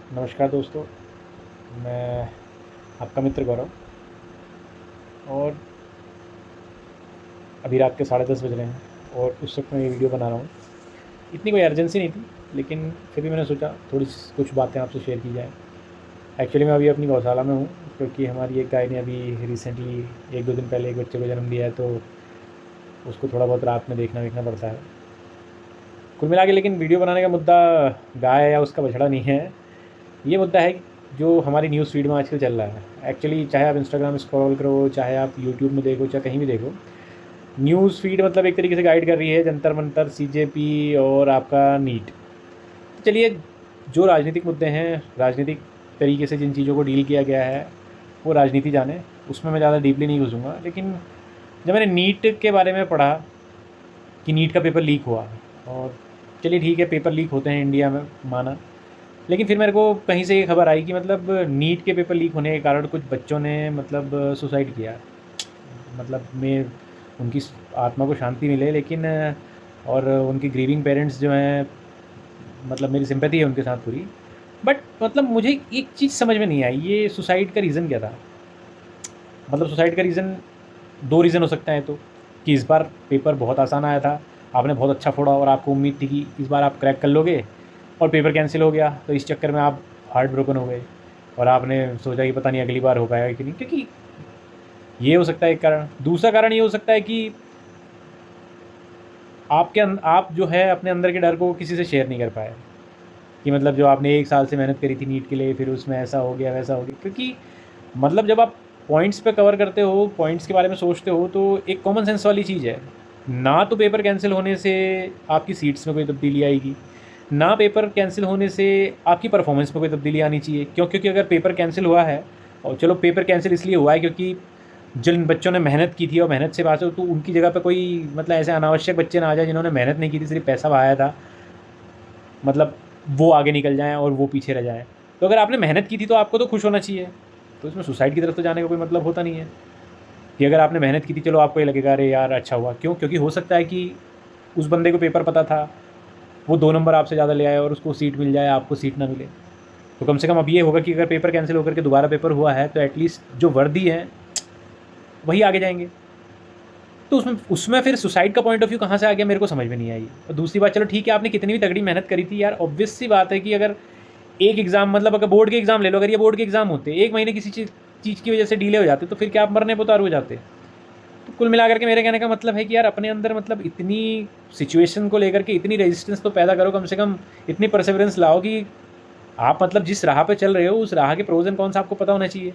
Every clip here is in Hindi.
नमस्कार दोस्तों। मैं आपका मित्र गौरव। और अभी रात के 10:30 बज रहे हैं और उस वक्त मैं ये वीडियो बना रहा हूँ। इतनी कोई अर्जेंसी नहीं थी, लेकिन फिर भी मैंने सोचा थोड़ी कुछ बातें आपसे शेयर की जाए। एक्चुअली मैं अभी अपनी गौशाला में हूँ, क्योंकि हमारी एक गाय ने अभी रिसेंटली 1-2 दिन पहले एक बच्चे को जन्म दिया है, तो उसको थोड़ा बहुत रात में देखना पड़ता है। कुल मिला के लेकिन वीडियो बनाने का मुद्दा गाय या उसका बछड़ा नहीं है। ये मुद्दा है जो हमारी न्यूज़ फीड में आजकल चल रहा है। एक्चुअली चाहे आप इंस्टाग्राम स्क्रॉल करो, चाहे आप यूट्यूब में देखो, चाहे कहीं भी देखो, न्यूज़ फीड मतलब एक तरीके से गाइड कर रही है जंतर मंतर, सीजेपी और आपका नीट। तो चलिए, जो राजनीतिक मुद्दे हैं, राजनीतिक तरीके से जिन चीज़ों को डील किया गया है, वो राजनीति जाने, उसमें मैं ज़्यादा डीपली नहीं घुसूँगा। लेकिन जब मैंने नीट के बारे में पढ़ा कि नीट का पेपर लीक हुआ, और चलिए ठीक है, पेपर लीक होते हैं इंडिया में, माना। लेकिन फिर मेरे को कहीं से ये खबर आई कि मतलब नीट के पेपर लीक होने के कारण कुछ बच्चों ने मतलब सुसाइड किया। मतलब मैं उनकी आत्मा को शांति मिले, लेकिन और उनके ग्रीविंग पेरेंट्स जो हैं, मतलब मेरी सिंपैथी है उनके साथ पूरी। बट मतलब मुझे एक चीज़ समझ में नहीं आई, ये सुसाइड का रीज़न क्या था? मतलब सुसाइड का रीज़न, दो रीज़न हो सकते हैं। तो कि इस बार पेपर बहुत आसान आया था, आपने बहुत अच्छा फोड़ा और आपको उम्मीद थी कि इस बार आप क्रैक कर लोगे, और पेपर कैंसिल हो गया, तो इस चक्कर में आप हार्ट ब्रोकन हो गए और आपने सोचा कि पता नहीं अगली बार हो पाएगा कि नहीं। क्योंकि ये हो सकता है एक कारण। दूसरा कारण ये हो सकता है कि आप जो है अपने अंदर के डर को किसी से शेयर नहीं कर पाए, कि मतलब जो आपने 1 साल से मेहनत करी थी नीट के लिए, फिर उसमें ऐसा हो गया वैसा हो गया। क्योंकि मतलब जब आप पॉइंट्स पे कवर करते हो, पॉइंट्स के बारे में सोचते हो, तो एक कॉमन सेंस वाली चीज़ है। ना तो पेपर कैंसिल होने से आपकी सीट्स में कोई तब्दीली आएगी, ना पेपर कैंसिल होने से आपकी परफॉर्मेंस में कोई तब्दीली आनी चाहिए। क्यों? क्योंकि अगर पेपर कैंसिल हुआ है, और चलो पेपर कैंसिल इसलिए हुआ है क्योंकि जिन बच्चों ने मेहनत की थी और मेहनत से पास हो, तो उनकी जगह पे कोई मतलब ऐसे अनावश्यक बच्चे ना आ जाए जिन्होंने मेहनत नहीं की थी, सिर्फ पैसा बहाया था, मतलब वो आगे निकल जाएँ और वो पीछे रह जाएँ। तो अगर आपने मेहनत की थी तो आपको तो खुश होना चाहिए। तो इसमें सुसाइड की तरफ तो जाने का कोई मतलब होता नहीं है। कि अगर आपने मेहनत की थी, चलो आपको ये लगेगा अरे यार अच्छा हुआ। क्यों? क्योंकि हो सकता है कि उस बंदे को पेपर पता था, वो 2 नंबर आपसे ज़्यादा ले आए और उसको सीट मिल जाए, आपको सीट ना मिले। तो कम से कम अब ये होगा कि अगर पेपर कैंसिल होकर के दोबारा पेपर हुआ है, तो एटलीस्ट जो वर्दी है वही आगे जाएंगे। तो उसमें उसमें फिर सुसाइड का पॉइंट ऑफ व्यू कहाँ से आ गया, मेरे को समझ में नहीं आई। और दूसरी बात, चलो ठीक है, आपने कितनी भी तगड़ी मेहनत करी थी यार, ऑब्वियस सी बात है कि अगर एक एग्ज़ाम, मतलब अगर बोर्ड के एग्ज़ाम ले लो, अगर ये बोर्ड के एग्ज़ाम होते 1 महीने किसी चीज़ की वजह से डिले हो जाते, तो फिर क्या आप मरने पर उतारू हो जाते? तो कुल मिलाकर के मेरे कहने का मतलब है कि यार अपने अंदर मतलब इतनी सिचुएशन को लेकर के इतनी रेजिस्टेंस तो पैदा करो, कम से कम इतनी परसेवरेंस लाओ कि आप मतलब जिस राह पे चल रहे हो, उस राह के प्रोज एंड कॉन्स आपको पता होना चाहिए।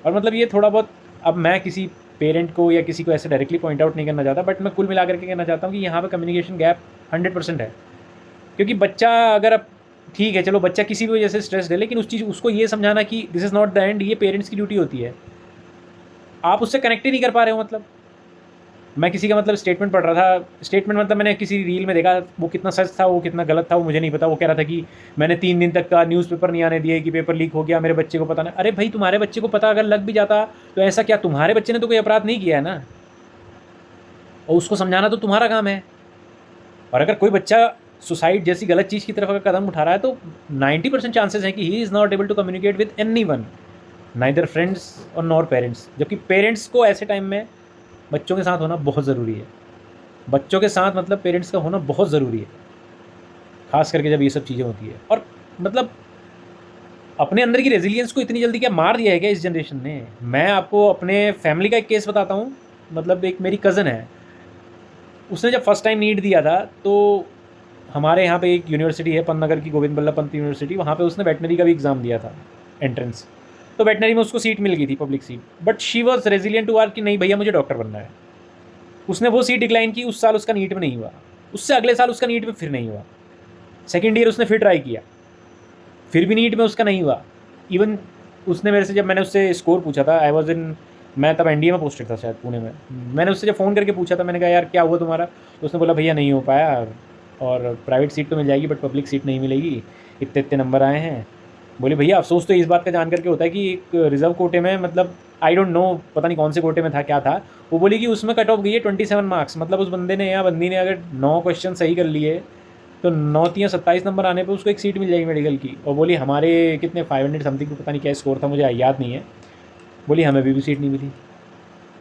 और मतलब ये थोड़ा बहुत, अब मैं किसी पेरेंट को या किसी को ऐसे डायरेक्टली पॉइंट आउट नहीं करना चाहता, बट मैं कुल मिलाकर के कहना चाहता हूँ कि यहाँ पे कम्युनिकेशन गैप 100% है। क्योंकि बच्चा अगर, अब ठीक है चलो, बच्चा किसी भी वजह से स्ट्रेस है, लेकिन उस चीज़ उसको ये समझाना कि this is not the end, ये पेरेंट्स की ड्यूटी होती है। आप उससे कनेक्ट ही नहीं कर पा रहे हो। मतलब मैं किसी का मतलब स्टेटमेंट पढ़ रहा था, स्टेटमेंट मतलब मैंने किसी रील में देखा, वो कितना सच था वो कितना गलत था वो मुझे नहीं पता। वो कह रहा था कि मैंने 3 दिन तक का न्यूज़पेपर नहीं आने दिए कि पेपर लीक हो गया, मेरे बच्चे को पता नहीं। अरे भाई, तुम्हारे बच्चे को पता अगर लग भी जाता, तो ऐसा क्या, तुम्हारे बच्चे ने तो कोई अपराध नहीं किया है ना, और उसको समझाना तो तुम्हारा काम है। और अगर कोई बच्चा सुसाइड जैसी गलत चीज़ की तरफ अगर कदम उठा रहा है, तो 90% चांसेस हैं कि he is not able to communicate with any one, neither friends और नॉर पेरेंट्स। जबकि पेरेंट्स को ऐसे टाइम में बच्चों के साथ होना बहुत ज़रूरी है। बच्चों के साथ मतलब पेरेंट्स का होना बहुत ज़रूरी है, खास करके जब ये सब चीज़ें होती है। और मतलब अपने अंदर की रेजिलियंस को इतनी जल्दी क्या मार दिया है क्या इस जनरेशन ने? मैं आपको अपने फैमिली का एक केस बताता हूँ। मतलब एक मेरी कज़न है, उसने जब फर्स्ट टाइम नीट दिया था, तो हमारे यहाँ पे एक यूनिवर्सिटी है पन्नागर की, गोविंद बल्लभ पंत यूनिवर्सिटी, वहाँ पे उसने वेटनरी का भी एग्ज़ाम दिया था, एंट्रेंस। तो वेटनरी में उसको सीट मिल गई थी, public seat. But she was resilient to are कि नहीं भैया मुझे डॉक्टर बनना है। उसने वो सीट डिक्लाइन की, उस साल उसका नीट में नहीं हुआ, उससे अगले साल उसका नीट में फिर नहीं हुआ। सेकेंड ईयर उसने फिर ट्राई किया, फिर भी नीट में उसका नहीं हुआ। इवन उसने मेरे से, जब मैंने उससे स्कोर पूछा था, आई वॉज इन, मैं तब एनडीए में पोस्टेड था शायद पुणे में, मैंने उससे जब फ़ोन करके पूछा था, मैंने कहा यार क्या हुआ तुम्हारा, तो उसने बोला भैया नहीं हो पाया, और प्राइवेट सीट तो मिल जाएगी बट पब्लिक सीट नहीं मिलेगी, इतने इतने नंबर आए हैं। बोले भैया अफसोस तो इस बात का जान करके होता है कि एक रिजर्व कोटे में, मतलब आई डोंट नो, पता नहीं कौन से कोटे में था क्या था, वो बोली कि उसमें कट ऑफ गई है 27 मार्क्स। मतलब उस बंदे ने या बंदी ने अगर 9 क्वेश्चन सही कर लिए, तो 9 या 27 नंबर आने पे उसको एक सीट मिल जाएगी मेडिकल की। और बोली हमारे कितने 500 समथिंग, पता नहीं क्या स्कोर था, मुझे याद नहीं है। बोली हमें भी सीट नहीं मिली।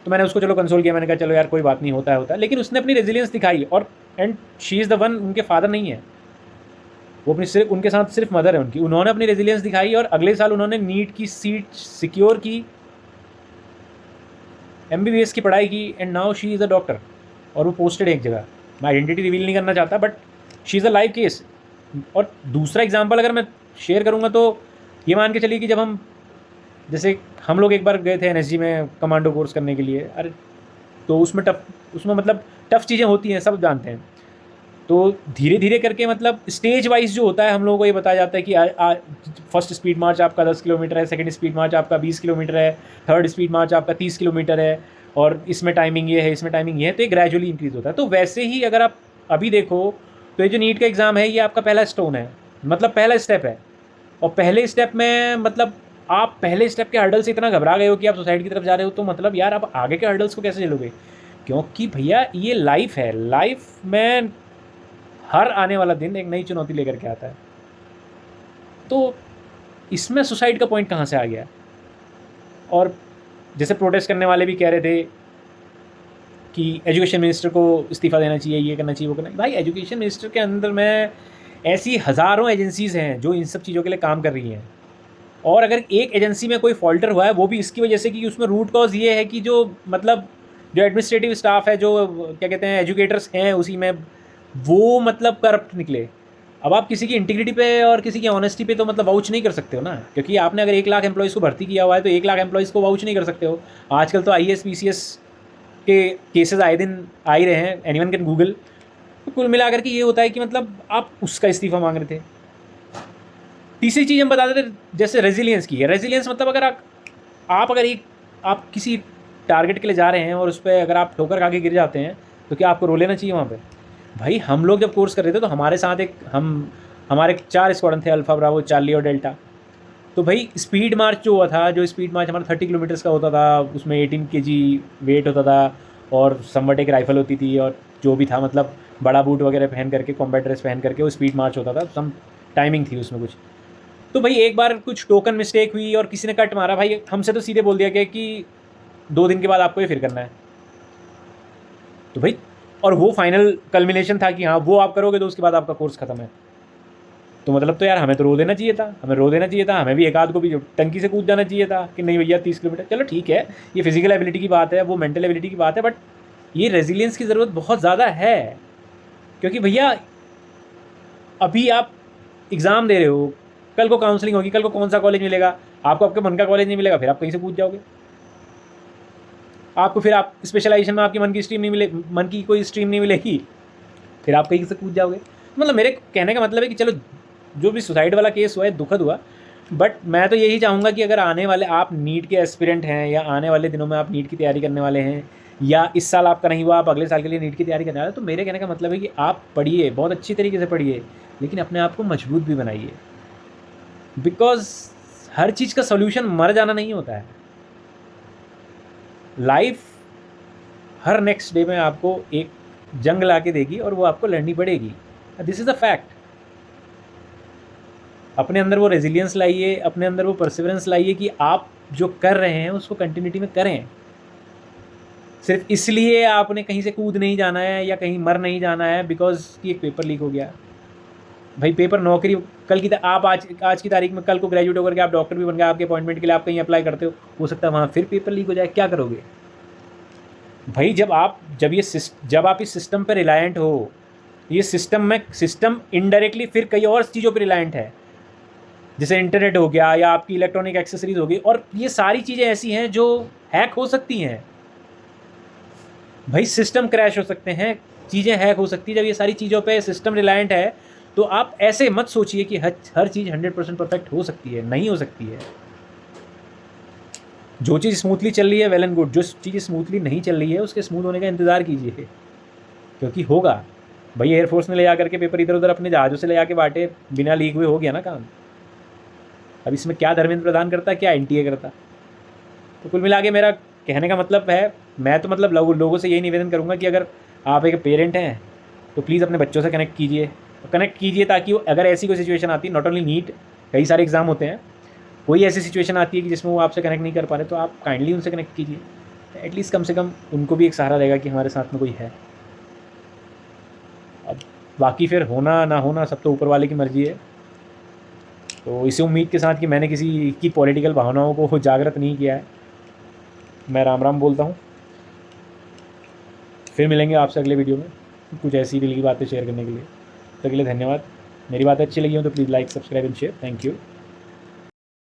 तो मैंने उसको चलो कंसोल किया, मैंने कहा चलो यार कोई बात नहीं, होता है। लेकिन उसने अपनी रेजिलियंस दिखाई, और and she is the one, उनके फादर नहीं है वो, अपनी सिर्फ उनके साथ सिर्फ मदर है उनकी। उन्होंने अपनी रेजिलियंस दिखाई और अगले साल उन्होंने नीट की सीट सिक्योर की, MBBS की पढ़ाई की, and now she is a doctor. और वो पोस्टेड एक जगह, मैं आइडेंटिटी रिवील नहीं करना चाहता, but she is a live case. और दूसरा एग्जाम्पल अगर मैं शेयर करूँगा तो ये मान के चलिए कि जब हम, जैसे हम लोग एक बार गए थे NSG में कमांडो कोर्स करने के लिए, अरे तो उसमें मतलब टफ़ चीज़ें होती हैं, सब जानते हैं। तो धीरे धीरे करके मतलब स्टेज वाइज जो होता है हम लोगों को ये बताया जाता है कि फर्स्ट स्पीड मार्च आपका 10 किलोमीटर है, सेकंड स्पीड मार्च आपका 20 किलोमीटर है, थर्ड स्पीड मार्च आपका 30 किलोमीटर है, और इसमें टाइमिंग ये है, इसमें टाइमिंग ये है। तो ये ग्रेजुअली इंक्रीज़ होता है। तो वैसे ही अगर आप अभी देखो तो ये जो नीट का एग्ज़ाम है, ये आपका पहला स्टोन है, मतलब पहला स्टेप है। और पहले स्टेप में मतलब आप पहले स्टेप के हर्डल से इतना घबरा गए हो कि आप सुसाइड की तरफ जा रहे हो, तो मतलब यार आप आगे के हर्डल्स को कैसे झेलोगे? क्योंकि भैया ये लाइफ है, लाइफ में हर आने वाला दिन एक नई चुनौती लेकर के आता है। तो इसमें सुसाइड का पॉइंट कहाँ से आ गया? और जैसे प्रोटेस्ट करने वाले भी कह रहे थे कि एजुकेशन मिनिस्टर को इस्तीफ़ा देना चाहिए, ये करना चाहिए, वो करना चाहिए। भाई एजुकेशन मिनिस्टर के अंदर में ऐसी हज़ारों एजेंसीज़ हैं जो इन सब चीज़ों के लिए काम कर रही हैं। और अगर एक एजेंसी में कोई फॉल्टर हुआ है, वो भी इसकी वजह से कि उसमें रूट कॉज ये है कि जो मतलब जो एडमिनिस्ट्रेटिव स्टाफ है, जो क्या कहते हैं एजुकेटर्स हैं उसी में, वो मतलब करप्ट निकले। अब आप किसी की इंटीग्रिटी पे और किसी की ऑनेस्टी पे तो मतलब वाउच नहीं कर सकते हो ना, क्योंकि आपने अगर 1 लाख एम्प्लॉइज़ को भर्ती किया हुआ है तो 1 लाख एम्प्लॉइज़ को वाउच नहीं कर सकते हो। आजकल तो IAS PCS के केसेस आए दिन आ ही रहे हैं, एनीवन कैन गूगल। तो कुल मिलाकर के ये होता है कि मतलब आप उसका इस्तीफ़ा मांग रहे थे। तीसरी चीज़ हम बता देते जैसे रेजिलियंस की है। रेजिलियंस मतलब अगर आप अगर आप किसी टारगेट के लिए जा रहे हैं और उस पर अगर आप ठोकर खा के गिर जाते हैं तो क्या आपको रो लेना चाहिए वहाँ पे? भाई हम लोग जब कोर्स कर रहे थे तो हमारे साथ हमारे 4 स्क्वाड्रन थे, अल्फ़ा, ब्रावो, चार्ली और डेल्टा। तो भाई स्पीड मार्च जो हुआ था, जो स्पीड मार्च हमारा 30 किलोमीटर्स का होता था, उसमें 18 kg वेट होता था और समवट एक राइफ़ल होती थी, और जो भी था मतलब बड़ा बूट वगैरह पहन करके, कॉम्बैट ड्रेस पहन करके वो स्पीड मार्च होता था। सम टाइमिंग थी उसमें कुछ। तो भाई एक बार कुछ टोकन मिस्टेक हुई और किसी ने कट मारा, भाई हमसे तो सीधे बोल दिया गया कि 2 दिन के बाद आपको ये फिर करना है। तो भाई और वो फाइनल कल्मिनेशन था कि हाँ वो आप करोगे तो उसके बाद आपका कोर्स ख़त्म है। तो मतलब तो यार हमें तो रो देना चाहिए था, हमें भी एक आध को भी टंकी से कूद जाना चाहिए था कि नहीं भैया 30 किलोमीटर। चलो ठीक है, ये फिजिकल एबिलिटी की बात है, वो मेंटल एबिलिटी की बात है, बट ये रेजिलियंस की ज़रूरत बहुत ज़्यादा है। क्योंकि भैया अभी आप एग्ज़ाम दे रहे हो, कल को काउंसलिंग होगी, कल को कौन सा कॉलेज मिलेगा आपको, आपके मन का कॉलेज नहीं मिलेगा, फिर आप कहीं से कूद जाओगे। आपको फिर आप स्पेशलाइजेशन में आपकी मन की कोई स्ट्रीम नहीं मिलेगी, फिर आप कहीं से कूद जाओगे। मतलब मेरे कहने का मतलब है कि चलो जो भी सुसाइड वाला केस हुआ है दुखद हुआ, बट मैं तो यही चाहूँगा कि अगर आने वाले आप नीट के एस्पिरेंट हैं या आने वाले दिनों में आप नीट की तैयारी करने वाले हैं, या इस साल आपका नहीं हुआ आप अगले साल के लिए नीट की तैयारी करने वाले हैं, तो मेरे कहने का मतलब है कि आप पढ़िए, बहुत अच्छी तरीके से पढ़िए, लेकिन अपने आप को मजबूत भी बनाइए। बिकॉज हर चीज़ का सोल्यूशन मर जाना नहीं होता है। लाइफ हर नेक्स्ट डे में आपको एक जंग ला के देगी और वो आपको लड़नी पड़ेगी। This is a fact. अपने अंदर वो रेजिलियंस लाइए, अपने अंदर वो परसिवरेंस लाइए कि आप जो कर रहे हैं उसको कंटिन्यूटी में करें। सिर्फ इसलिए आपने कहीं से कूद नहीं जाना है या कहीं मर नहीं जाना है बिकॉज कि एक पेपर लीक हो गया। भाई पेपर नौकरी कल की आप आज की तारीख में कल को ग्रेजुएट होकर के आप डॉक्टर भी बन गए, आपके अपॉइंटमेंट के लिए आप कहीं अप्लाई करते हो सकता है वहाँ फिर पेपर लीक हो जाए, क्या करोगे भाई? जब आप इस सिस्टम पर रिलायंट हो, ये सिस्टम इनडायरेक्टली फिर कई और चीज़ों पर रिलायंट है, जैसे इंटरनेट हो गया या आपकी इलेक्ट्रॉनिक एक्सेसरीज हो गई, और ये सारी चीज़ें ऐसी हैं जो हैक हो सकती हैं। भाई सिस्टम क्रैश हो सकते हैं, चीज़ें हैक हो सकती है। जब ये सारी चीज़ों पे सिस्टम रिलायंट है तो आप ऐसे मत सोचिए कि हर चीज़ 100% परफेक्ट हो सकती है, नहीं हो सकती है। जो चीज़ स्मूथली चल रही है वेल एंड गुड, जो चीज़ स्मूथली नहीं चल रही है उसके स्मूथ होने का इंतज़ार कीजिए, क्योंकि होगा। भाई एयरफोर्स ने ले जा करके पेपर इधर उधर अपने जहाज़ों से ले जाके बांटे, बिना लीक हुए हो गया ना काम। अब इसमें क्या धर्मेंद्र प्रधान करता, क्या NTA करता? तो कुल मिला के मेरा कहने का मतलब है, मैं तो मतलब लोगों से यही निवेदन करूँगा कि अगर आप एक पेरेंट हैं तो प्लीज़ अपने बच्चों से कनेक्ट कीजिए, कनेक्ट कीजिए ताकि अगर ऐसी कोई सिचुएशन आती है, नॉट ओनली नीट, कई सारे एग्ज़ाम होते हैं, कोई ऐसी सिचुएशन आती है कि जिसमें वो आपसे कनेक्ट नहीं कर पा रहे, तो आप काइंडली उनसे कनेक्ट कीजिए। एटलीस्ट कम से कम उनको भी एक सहारा रहेगा कि हमारे साथ में कोई है। अब बाकी फिर होना ना होना सब तो ऊपर वाले की मर्ज़ी है। तो इसी उम्मीद के साथ कि मैंने किसी की पॉलिटिकल भावनाओं को जागृत नहीं किया है, मैं राम राम बोलता हूँ। फिर मिलेंगे आपसे अगले वीडियो में कुछ ऐसी दिल की बातें शेयर करने के लिए। तब तक के लिए धन्यवाद। मेरी बात अच्छी लगी हो तो please like, subscribe and share. Thank you.